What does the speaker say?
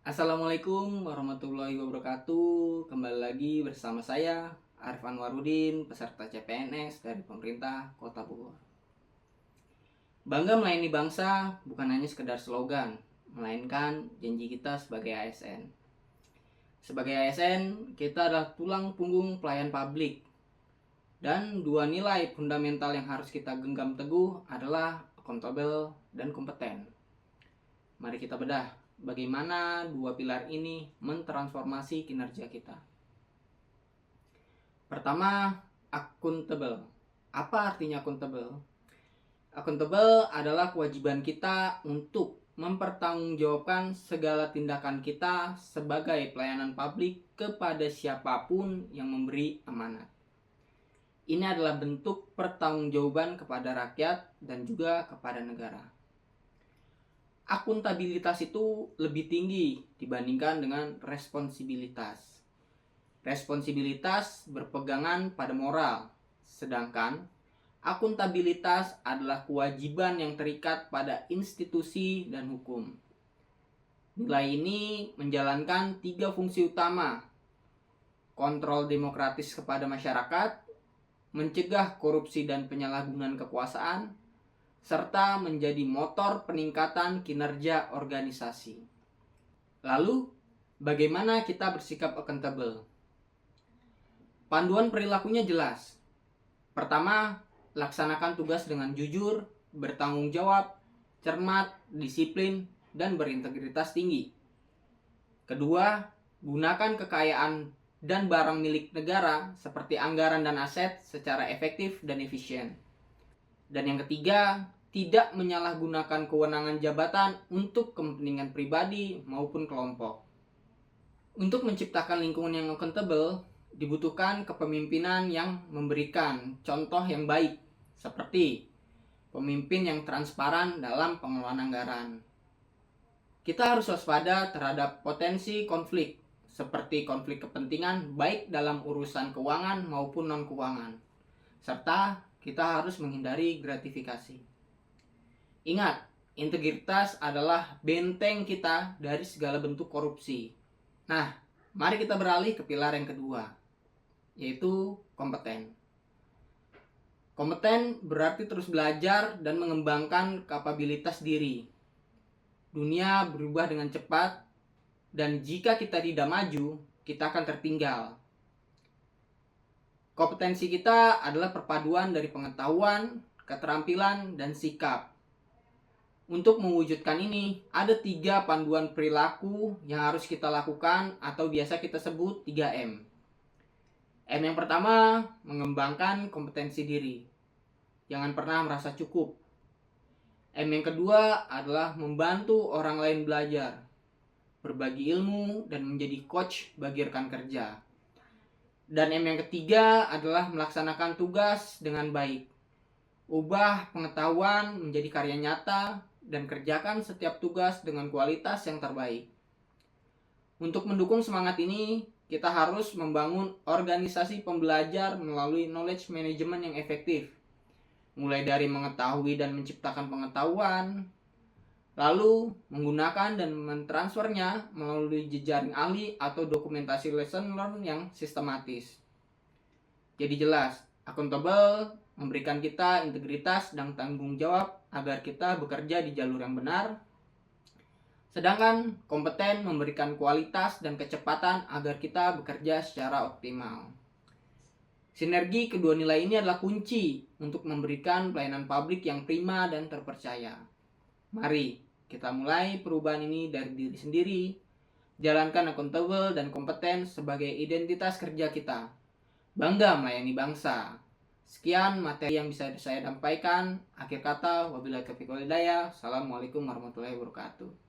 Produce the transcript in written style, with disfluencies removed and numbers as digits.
Assalamualaikum warahmatullahi wabarakatuh. Kembali lagi bersama saya Arif Anwarudin, peserta CPNS dari pemerintah Kota Bogor. Bangga melayani bangsa bukan hanya sekedar slogan, melainkan janji kita sebagai ASN. Sebagai ASN, kita adalah tulang punggung pelayan publik. Dan dua nilai fundamental yang harus kita genggam teguh adalah akuntabel dan kompeten. Mari kita bedah bagaimana dua pilar ini mentransformasi kinerja kita. Pertama, akuntabel. Apa artinya akuntabel? Akuntabel adalah kewajiban kita untuk mempertanggungjawabkan segala tindakan kita sebagai pelayanan publik kepada siapapun yang memberi amanat. Ini adalah bentuk pertanggungjawaban kepada rakyat dan juga kepada negara. Akuntabilitas itu lebih tinggi dibandingkan dengan responsibilitas. Responsibilitas berpegangan pada moral, sedangkan akuntabilitas adalah kewajiban yang terikat pada institusi dan hukum. Nilai ini menjalankan 3 fungsi utama: kontrol demokratis kepada masyarakat, mencegah korupsi dan penyalahgunaan kekuasaan, serta menjadi motor peningkatan kinerja organisasi. Lalu, bagaimana kita bersikap akuntabel? Panduan perilakunya jelas. Pertama, laksanakan tugas dengan jujur, bertanggung jawab, cermat, disiplin, dan berintegritas tinggi. Kedua, gunakan kekayaan dan barang milik negara seperti anggaran dan aset secara efektif dan efisien. Dan yang ketiga, tidak menyalahgunakan kewenangan jabatan untuk kepentingan pribadi maupun kelompok. Untuk menciptakan lingkungan yang akuntabel, dibutuhkan kepemimpinan yang memberikan contoh yang baik, seperti pemimpin yang transparan dalam pengelolaan anggaran. Kita harus waspada terhadap potensi konflik, seperti konflik kepentingan baik dalam urusan keuangan maupun non-keuangan, serta kita harus menghindari gratifikasi. Ingat, integritas adalah benteng kita dari segala bentuk korupsi. Nah, mari kita beralih ke pilar yang kedua, yaitu kompeten. Kompeten berarti terus belajar dan mengembangkan kapabilitas diri. Dunia berubah dengan cepat, dan jika kita tidak maju, kita akan tertinggal. Kompetensi kita adalah perpaduan dari pengetahuan, keterampilan, dan sikap. Untuk mewujudkan ini, ada 3 panduan perilaku yang harus kita lakukan atau biasa kita sebut 3M. M yang pertama, mengembangkan kompetensi diri. Jangan pernah merasa cukup. M yang kedua adalah membantu orang lain belajar, berbagi ilmu, dan menjadi coach bagi rekan kerja. Dan M yang ketiga adalah melaksanakan tugas dengan baik. Ubah pengetahuan menjadi karya nyata dan kerjakan setiap tugas dengan kualitas yang terbaik. Untuk mendukung semangat ini, kita harus membangun organisasi pembelajar melalui knowledge management yang efektif. Mulai dari mengetahui dan menciptakan pengetahuan, lalu menggunakan dan mentransfernya melalui jejaring ahli atau dokumentasi lesson learn yang sistematis. Jadi jelas, akuntabel memberikan kita integritas dan tanggung jawab agar kita bekerja di jalur yang benar. Sedangkan kompeten memberikan kualitas dan kecepatan agar kita bekerja secara optimal. Sinergi kedua nilai ini adalah kunci untuk memberikan pelayanan publik yang prima dan terpercaya. Mari kita mulai perubahan ini dari diri sendiri. Jalankan akuntabel dan kompeten sebagai identitas kerja kita. Bangga melayani bangsa. Sekian materi yang bisa saya sampaikan. Akhir kata, wabillahi taufiq wal hidayah. Assalamualaikum warahmatullahi wabarakatuh.